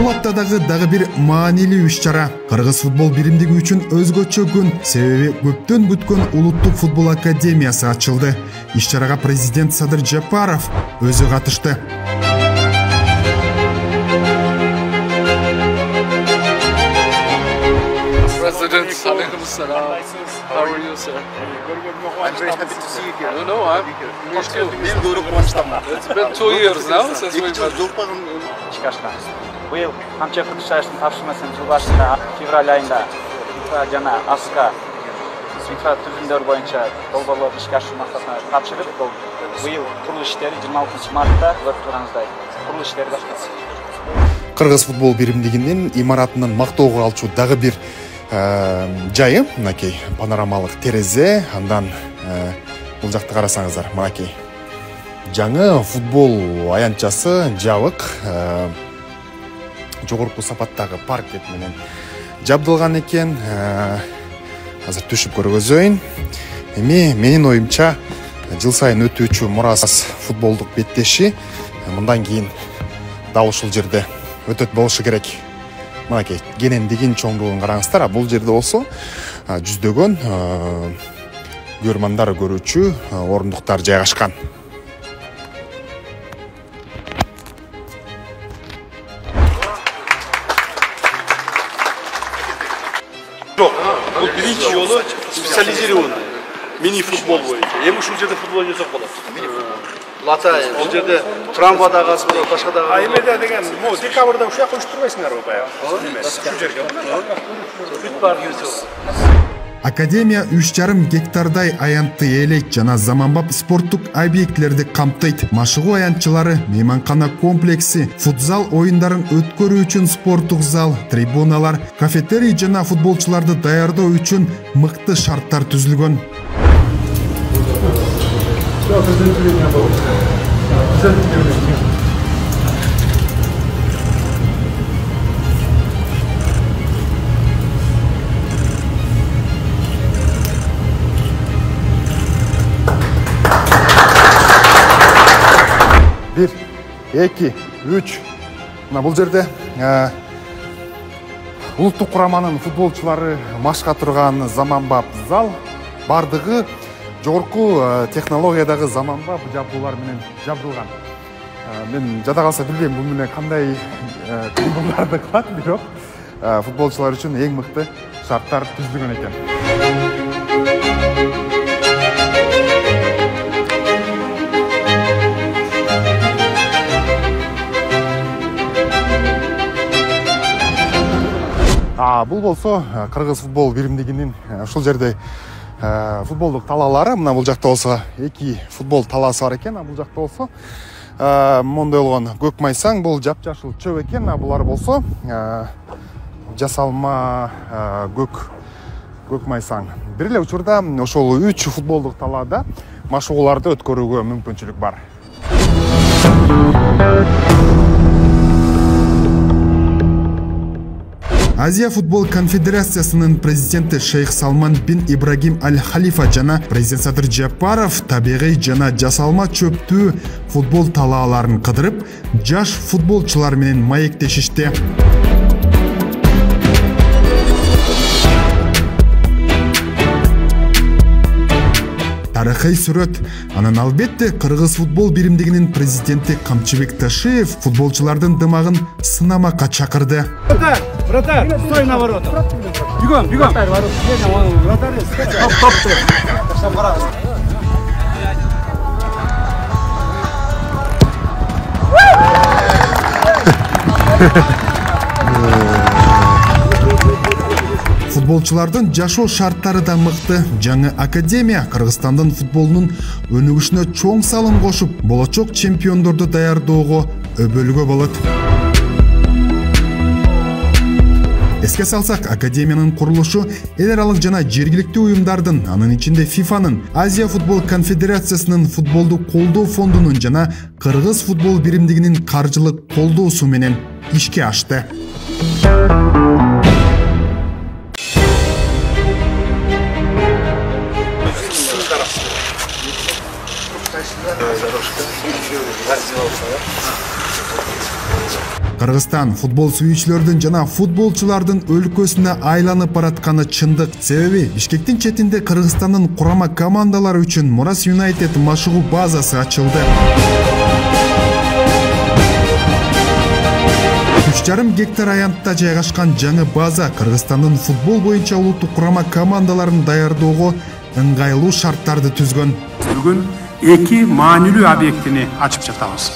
Бул аптадагы дагы бир маанилүү иш-чара Кыргыз футбол биримдиги үчүн өзгөчө күн, себеби көптөн күткөн Улуттук футбол академиясы ачылды. Иш-чарага президент Садыр Жапаров өзү катышты. How are you, sir? I'm very happy to see you here. No, I'm me too. It's been 2 years now since we've been. Быйыл камчы кыргызчалыктын тапшырмасын жыл башында февраль айында жана АСКа Свитра түзүмдөр боюнча долбоорлорду ишке ашыруу максатында тапшырып, быйыл курулуш иштери 26 мартта көрүп турганыңыздай курулуш иштери башталды. Кыргыз футбол биримдигинин имаратынан мактоого алчу дагы бир жайы, мынакей панорамалык терезе, андан бул жакты карасаңыздар, мынакей жаңы футбол аянтчасы жабык жогорку сапаттагы паркет менен жабдылган экен. Азыр түшүп көргөзөйүн. Эми менин оюмча жыл сайын өтүүчү Мурас футболдук беттеши мындан кийин дал ушул жерде өтөт болушу керек. Мынакей кенендигин чоңдугун караңыздар. Бул жерде болсо жүздөгөн көрмандар көрүүчү орундуктар жайгашкан. Бұл бірінші жолы специализированный мини-футбол бойынша. Эми ушул жерде футбол ойносок болот. Латай, Ол жерде трамвадағы асылы, башқадағы. Айымеде деген, декабрда ушак коюп турбайсыңар го баягы. Ушул жерге. Бүт бар жүрсө. Академия 3,5 гектардай аянтты элек жана заманбап спорттук объектлерди камтыйт. Машыгуу аянтчылары, мейманкана комплекси, футзал оюндарын өткөрүү үчүн спорттук зал, трибуналар, кафетерий жана футболчуларды даярдоо үчүн мыкты шарттар түзүлгөн. Бир, эки, үч. Бул жерде улуттук кураманын футболчулары машка турган заманбап зал, бардыгы жогорку технологиядагы заманбап жабдуулар менен жабдылган. Мен жада калса билбейм, бул менен кандай трибуналарды кылат, бирок футболчулар үчүн эң мыкты шарттар түзүлгөн экен. Бул болсо Кыргыз футбол биримдигинин ушул жерде футболдук талаалары. Мына бул жакта болсо 2 футбол талаасы бар экен, бул жакта болсо мондой болгон көк майсаң, бул жапжашыл чөп экен, булар болсо жасалма көк майсаң. Бир эле учурда ошол 3 футболдук талаада машыгууларды өткөрүүгө мүмкүнчүлүк бар. Азия футбол конфедерациясынын президенти Шейх Салман бин Ибрагим Аль-Халифа жана президент Садыр Жапаров табигый жана жасалма чөптүү футбол талааларын кыдырып, жаш футболчулар менен маектешишти. Тарыхый сүрөт. Анан албетте Кыргыз футбол биримдигинин президенти Камчыбек Ташиев футболчулардын дымагын сынамакка чакырды. Вратарь, стой на воротах. Бегом. Вратарь, Футболчулардын жашоо шарттары да мыкты. Жаңы академия Кыргызстандын футболунун өнүгүшүнө чоң салым кошуп, болочок чемпиондорду даярдоого өбөлгө болот. Эске салсак, академиянын курулушу эл аралык жана жергиликтүү уюмдардын, анын ичинде ФИФАнын, Азия футбол конфедерациясынын футболду колдоо фондунун жана Кыргыз футбол биримдигинин каржылык колдоосу менен ишке ашты. Кыргызстан футбол сүйүүчүлөрдүн жана футболчулардын өлкөсүнө айланып баратканы чындык. Себеби Бишкектин четинде Кыргызстандын курама командалары үчүн Мурас Юнайтед машыгуу базасы ачылды. 3,5 гектар аянтта жайгашкан жаңы база Кыргызстандын футбол боюнча улуттук курама командаларын даярдоого ыңгайлуу шарттарды түзгөн. Бүгүн 2 маанилүү объектини ачып жатабыз.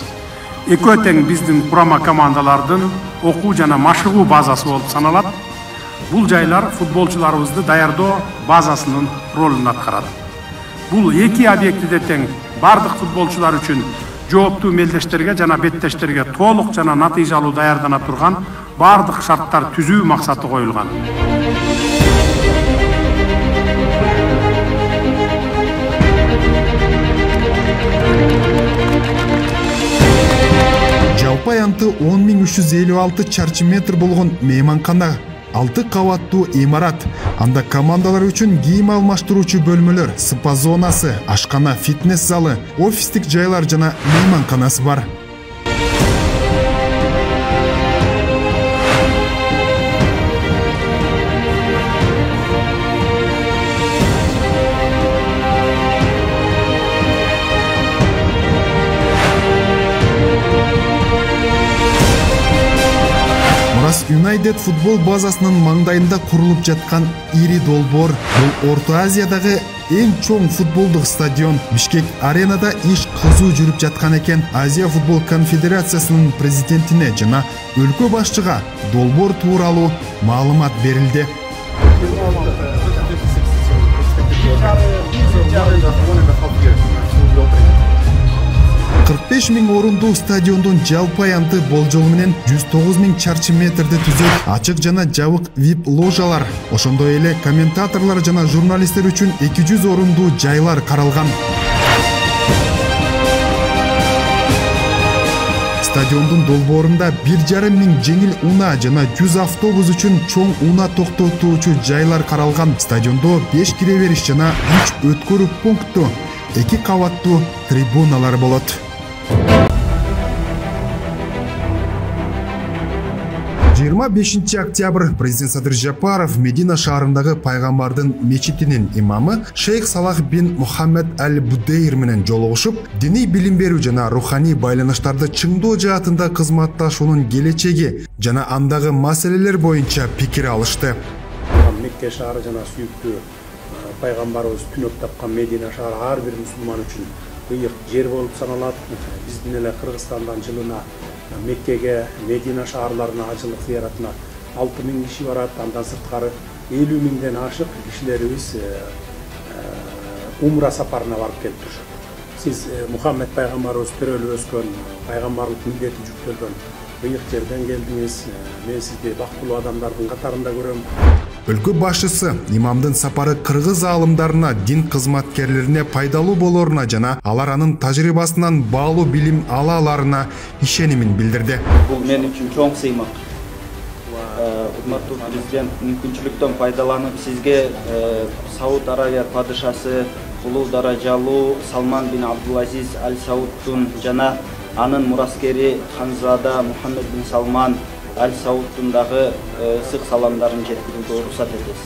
Экөө тең биздин курама командалардын окуу жана машыгуу базасы болуп саналат. Бул жайлар футболчуларыбызды даярдоо базасынын ролун аткарат. Бул 2 объектиде тең бардык футболчулар үчүн жооптуу мелдештерге жана беттештерге толук жана натыйжалуу даярдана турган бардык шарттар түзүү максаты коюлган. Жалпы аянты 10.356 чарчы метр болгон мейманкана, 6 кабаттуу имарат. Анда командалар үчүн кийим алмаштыруучу бөлмөлөр, спа зонасы, ашкана, фитнес залы, офистик жайлар жана мейманканасы бар. Юнайтед футбол базасынын маңдайында курулуп жаткан ири долбоор. Бул Орто Азиядагы эң чоң футболдук стадион. Бишкек аренада иш кызуу жүрүп жаткан экен. Азия футбол конфедерациясынын президентине жана өлкө башчыга долбоор тууралуу маалымат берилди. 45.000 орундуу стадиондун жалпы аянты болжол менен 109.000 чарчы метрди түзөт. Ачык жана жабык VIP ложалар, ошондой эле комментаторлор жана журналисттер үчүн 200 орундуу жайлар каралган. Стадиондун долбоорунда 1,5 жеңил унаа жана 100 автобус үчүн чоң унаа токтотуучу жайлар каралган. Стадиондо 5 кире бериш жана 3 өткөрүү пункту, 2 кабаттуу трибуналар болот. 25 октябрь президент Садыр Жапаров Медина шаарындагы пайгамбардын мечитинин имамы Шейх Салах бин Мухаммед Аль-Будейр менен жолугушуп, диний билим берүү жана руханий байланыштарды чыңдоо жаатында кызматташуунун келечеги жана андагы маселелер боюнча пикир алышты. Мекке шаары жана сүйүктүү пайгамбарыбыз түнөп тапкан Медина шаары ар бир мусулман үчүн быйык жер болуп саналат. Биздин эле Кыргызстандан жылына Меккеге, Медина шаарларына ажылык зыяратына 6.000 киши барат. Андан сырткары 50.000ден ашык кишилерибиз умра сапарына барып келип турушат. Сиз Мухаммед пайгамбарыбыз төрөлүп өскөн, пайгамбарлык милдети жүктөлгөн быйык жерден келдиңиз. Мен сизди бактылуу адамдардын катарында көрөм. Өлкө башчысы имамдын сапары кыргыз аалымдарына, дин кызматкерлерине пайдалуу болоруна жана алар анын тажрыйбасынан баалуу билим ала аларына ишенимин билдирди. Бул мен үчүн чоң сыймак. Урматтуу президент, мүмкүнчүлүктөн пайдаланып сизге Сауд Аравия падышасы улуу даражалуу Салман бин Абдулазиз Аль Саудтун жана анын мураскери Ханзада Мухаммед бин Салман Аль Саудтун дагы ысык саламдарын жеткирүүгө уруксат этебиз.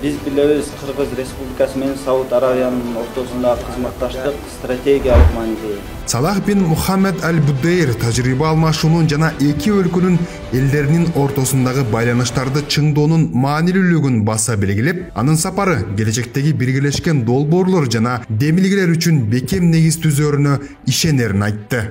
Биз билебиз, Кыргыз Республикасы менен Сауд Аравиянын ортосунда кызматташтык стратегиялык мааниде. Салах бин Мухаммед Аль-Будейр тажрыйба алмашуунун жана эки өлкөнүн элдеринин ортосундагы байланыштарды чыңдоонун маанилүүлүгүн баса белгилеп, анын сапары келечектеги биргелешкен долбоорлор жана демилгелер үчүн бекем негиз түзөрүнө ишенерин айтты.